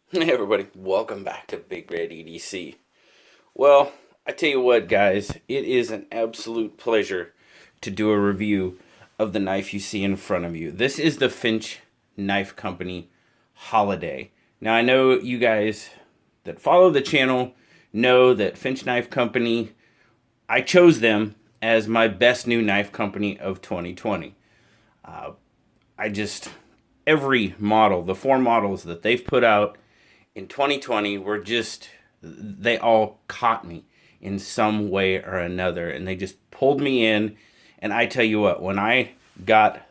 Hey everybody, welcome back to BigRedEDC. Well, I tell you what guys, it is an absolute pleasure to do a review of the knife you see in front of you. This is the Finch Knife Company Holliday. Now I know you guys that follow the channel know that Finch Knife Company, I chose them as my best new knife company of 2020. Every model, the 4 models that they've put out in 2020 were just, they all caught me in some way or another, and they just pulled me in. And I tell you what, when I got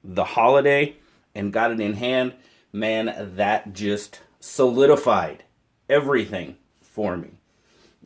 the Holliday and got it in hand, man, that just solidified everything for me.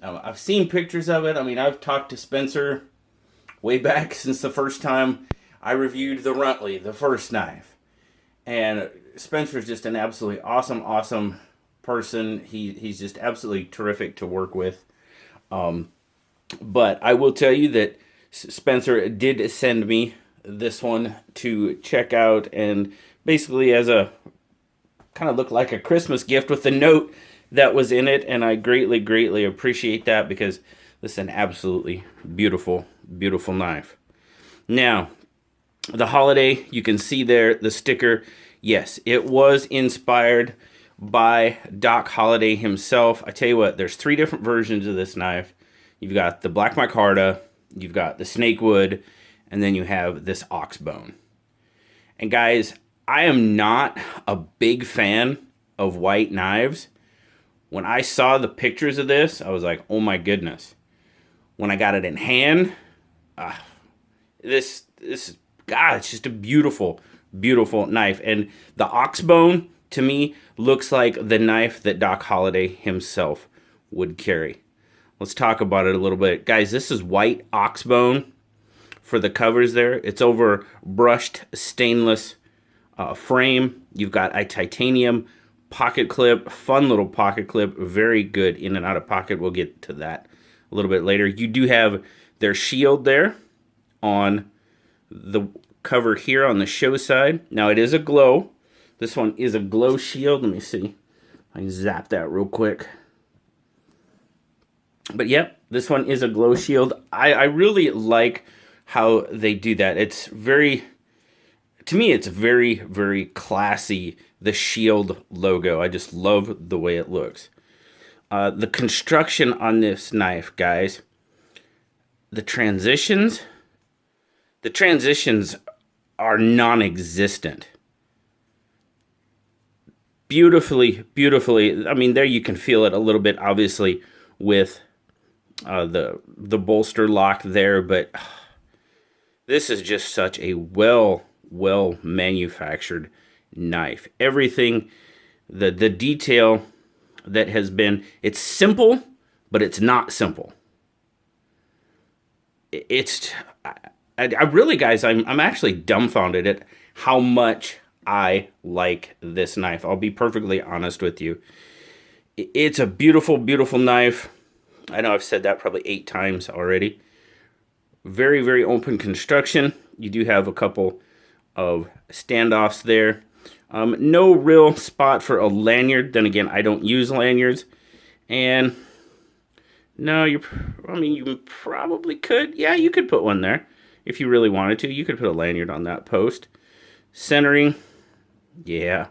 I've seen pictures of it. I mean, I've talked to Spencer way back since the first time I reviewed the Runtley, the first knife. And Spencer's just an absolutely awesome person. He's just absolutely terrific to work with. But I will tell you that Spencer did send me this one to check out, and basically as a kind of looked like a Christmas gift with the note that was in it, and I greatly appreciate that because this is an absolutely beautiful knife. Now, the Holliday, you can see there the sticker. Yes, it was inspired by Doc Holliday himself. I tell you what, there's 3 different versions of this knife. You've got the Black Micarta, you've got the Snakewood, and then you have this Oxbone. And guys, I am not a big fan of white knives. When I saw the pictures of this, I was like, oh my goodness. When I got it in hand, this God, it's just a beautiful knife. And the Oxbone, to me, looks like the knife that Doc Holliday himself would carry. Let's talk about it a little bit. Guys, this is white Oxbone for the covers there. It's over brushed stainless frame. You've got a titanium pocket clip, fun little pocket clip, very good in and out of pocket. We'll get to that a little bit later. You do have their shield there on the cover here on the show side. Now it is a glow. This one is a glow shield. Let me see. I can zap that real quick. But yep, this one is a glow shield. I really like how they do that. It's very, to me, it's very classy, the shield logo. I just love the way it looks. The construction on this knife, guys, the transitions are non-existent. Beautifully. I mean, there you can feel it a little bit, obviously, with the bolster lock there, but this is just such a well manufactured knife. Everything, the detail that has been, it's simple, but it's not simple. I really, guys, I'm actually dumbfounded at how much I like this knife. I'll be perfectly honest with you. It's a beautiful knife. I know I've said that probably 8 times already. Very open construction. You do have a couple of standoffs there. No real spot for a lanyard. Then again, I don't use lanyards. And no, you probably could. Yeah, you could put one there. If you really wanted to, you could put a lanyard on that post. Centering, yeah.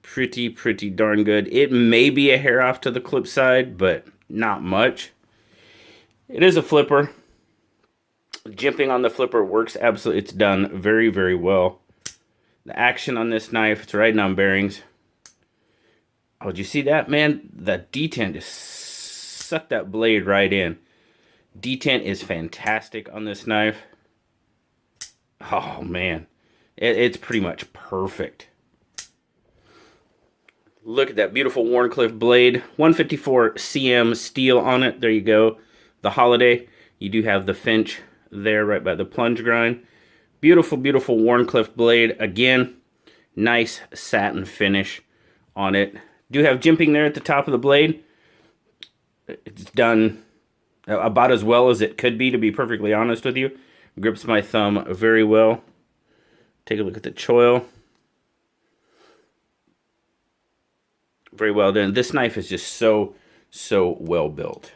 Pretty darn good. It may be a hair off to the clip side, but not much. It is a flipper. Jimping on the flipper works absolutely. It's done very well. The action on this knife, it's riding on bearings. Oh, did you see that, man? The detent just sucked that blade right in. Detent is fantastic on this knife. Oh, man. It's pretty much perfect. Look at that beautiful Wharncliffe blade. 154 cm steel on it. There you go. The Holliday. You do have the Finch there right by the plunge grind. Beautiful Wharncliffe blade. Again, nice satin finish on it. Do have jimping there at the top of the blade. It's done about as well as it could be perfectly honest with you. Grips my thumb very well. Take a look at the choil. Very well done. This knife is just so well built.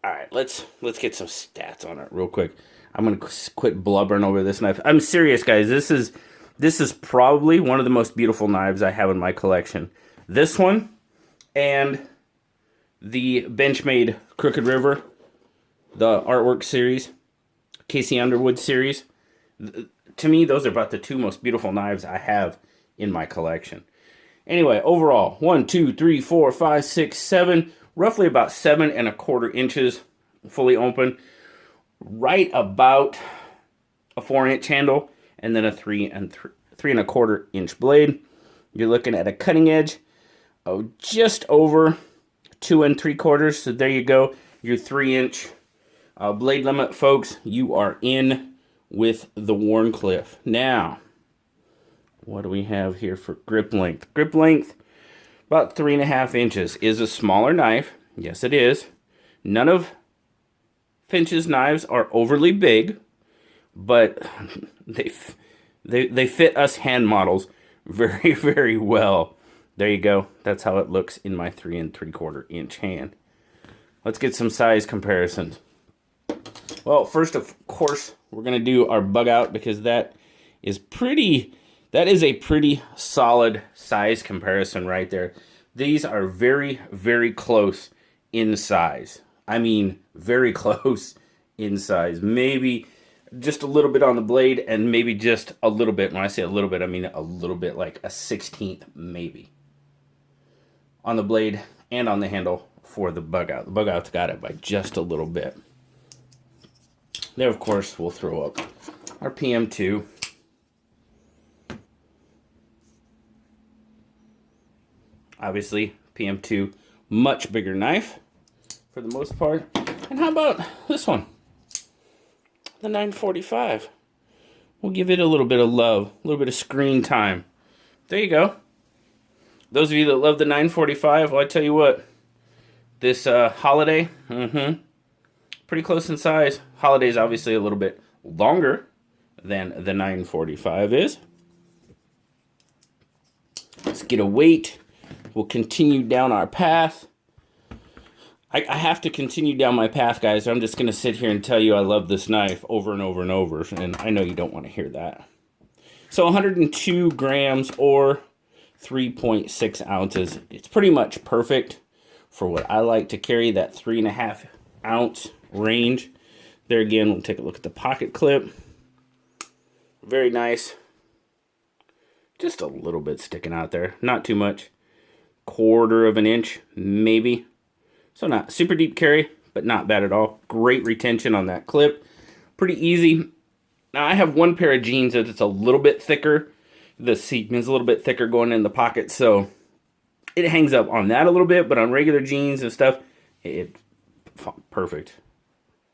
All right, let's get some stats on it real quick. I'm gonna quit blubbering over this knife. I'm serious, guys. This is probably one of the most beautiful knives I have in my collection. This one and the Benchmade Crooked River, the artwork series, Casey Underwood series. To me, those are about the two most beautiful knives I have in my collection. Anyway, overall, 1, 2, 3, 4, 5, 6, 7, roughly about 7¼ inches fully open. Right about a 4-inch handle, and then a 3¼ inch blade. You're looking at a cutting edge of just over 2 3/4. So there you go, your 3-inch blade limit, folks. You are in with the Wharncliffe. Now, what do we have here for grip length? Grip length, about 3½ inches. Is a smaller knife. Yes, it is. None of Finch's knives are overly big, but they fit us hand models very, very well. There you go. That's how it looks in my 3 3/4 inch hand. Let's get some size comparisons. Well, first, of course, we're going to do our bug out, because that is a pretty solid size comparison right there. These are very, very close in size. I mean, very close in size. Maybe just a little bit on the blade, and maybe just a little bit. When I say a little bit, I mean a little bit, like a 1/16 maybe, on the blade and on the handle for the bug out. The bug out's got it by just a little bit. There, of course, we'll throw up our PM2. Obviously, PM2, much bigger knife for the most part. And how about this one? The 945. We'll give it a little bit of love, a little bit of screen time. There you go. Those of you that love the 945, well, I tell you what, this Holliday, pretty close in size. Holliday is obviously a little bit longer than the 945 is. Let's get a weight. We'll continue down our path. I have to continue down my path, guys. I'm just going to sit here and tell you I love this knife over and over and over, and I know you don't want to hear that. So 102 grams or 3.6 ounces. It's pretty much perfect for what I like to carry, that 3.5 ounce range. There again, we'll take a look at the pocket clip. Very nice. Just a little bit sticking out there. Not too much. 1/4 inch, maybe. So not super deep carry, but not bad at all. Great retention on that clip. Pretty easy. Now, I have one pair of jeans that's a little bit thicker. The seam is a little bit thicker going in the pocket, so it hangs up on that a little bit, but on regular jeans and stuff, it's perfect.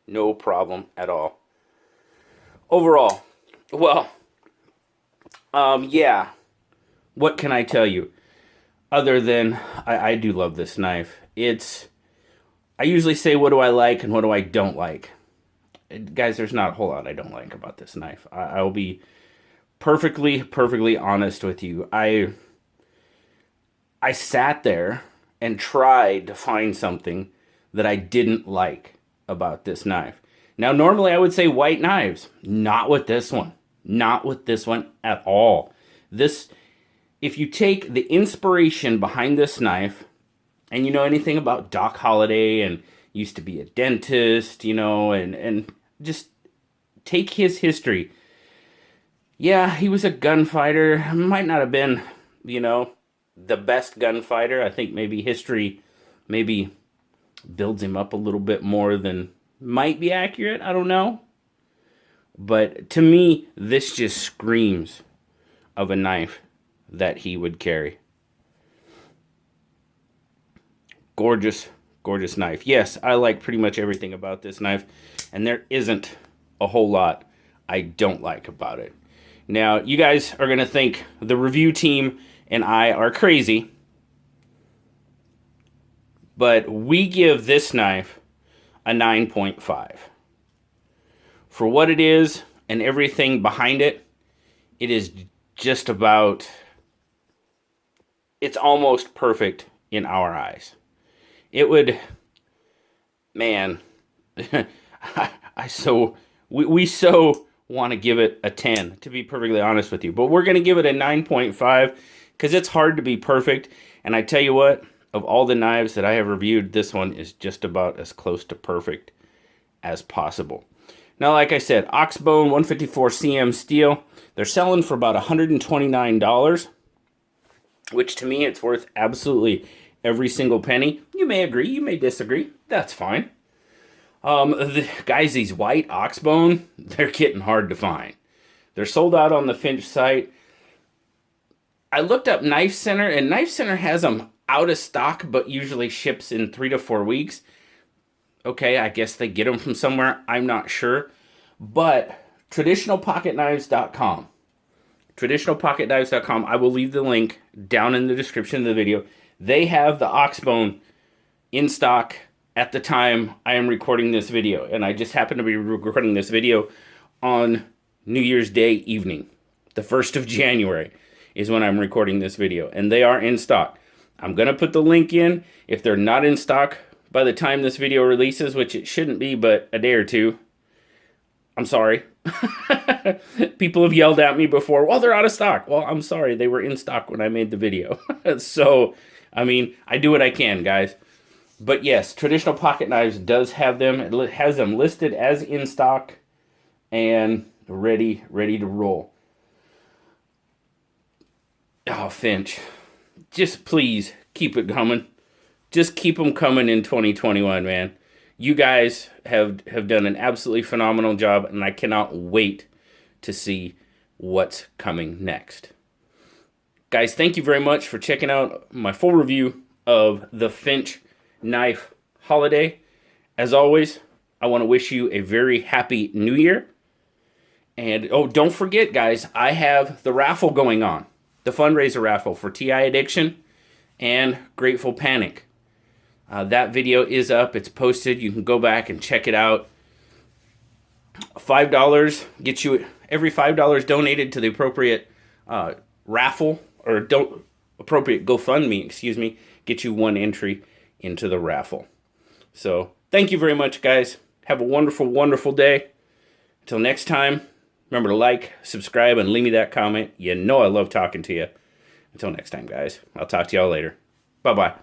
No problem at all. Overall, well, yeah. What can I tell you? Other than, I do love this knife. I usually say, what do I like and what do I don't like? Guys, there's not a whole lot I don't like about this knife. I will be perfectly honest with you. I sat there and tried to find something that I didn't like about this knife. Now, normally I would say white knives. Not with this one. Not with this one at all. If you take the inspiration behind this knife, and you know anything about Doc Holliday and used to be a dentist, and just take his history. Yeah, he was a gunfighter. Might not have been, the best gunfighter. I think maybe history builds him up a little bit more than might be accurate. I don't know. But to me, this just screams of a knife that he would carry. Gorgeous, gorgeous knife. Yes, I like pretty much everything about this knife, and there isn't a whole lot I don't like about it. Now, you guys are going to think the review team and I are crazy, but we give this knife a 9.5. For what it is and everything behind it, it is just about it's almost perfect in our eyes. It would, man, we so want to give it a 10, to be perfectly honest with you. But we're going to give it a 9.5 because it's hard to be perfect. And I tell you what, of all the knives that I have reviewed, this one is just about as close to perfect as possible. Now, like I said, Oxbone 154 cm steel. They're selling for about $129, which to me, it's worth absolutely every single penny. You may agree, you may disagree. That's fine. Guys, these white Oxbone, they're getting hard to find. They're sold out on the Finch site. I looked up Knife Center, and Knife Center has them out of stock, but usually ships in 3 to 4 weeks. Okay, I guess they get them from somewhere. I'm not sure. But traditionalpocketknives.com. Traditionalpocketknives.com. I will leave the link down in the description of the video. They have the Oxbone in stock at the time I am recording this video. And I just happen to be recording this video on New Year's Day evening. The 1st of January is when I'm recording this video. And they are in stock. I'm going to put the link in. If they're not in stock by the time this video releases, which it shouldn't be, but a day or two, I'm sorry. People have yelled at me before, well, they're out of stock. Well, I'm sorry. They were in stock when I made the video. So, I mean, I do what I can, guys. But yes, Traditional Pocket Knives does have them. It has them listed as in stock and ready to roll. Oh, Finch, just please keep it coming. Just keep them coming in 2021, man. You guys have done an absolutely phenomenal job, and I cannot wait to see what's coming next. Guys, thank you very much for checking out my full review of the Finch knife Holliday. As always, I want to wish you a very happy new year. And, oh, don't forget, guys, I have the raffle going on. The fundraiser raffle for TI Addiction and Grateful Panic. That video is up. It's posted. You can go back and check it out. $5 gets you, every $5 donated to the appropriate raffle, or appropriate GoFundMe, excuse me, gets you 1 entry into the raffle. So thank you very much, guys. Have a wonderful, wonderful day. Until next time, remember to like, subscribe, and leave me that comment. You know I love talking to you. Until next time, guys. I'll talk to y'all later. Bye-bye.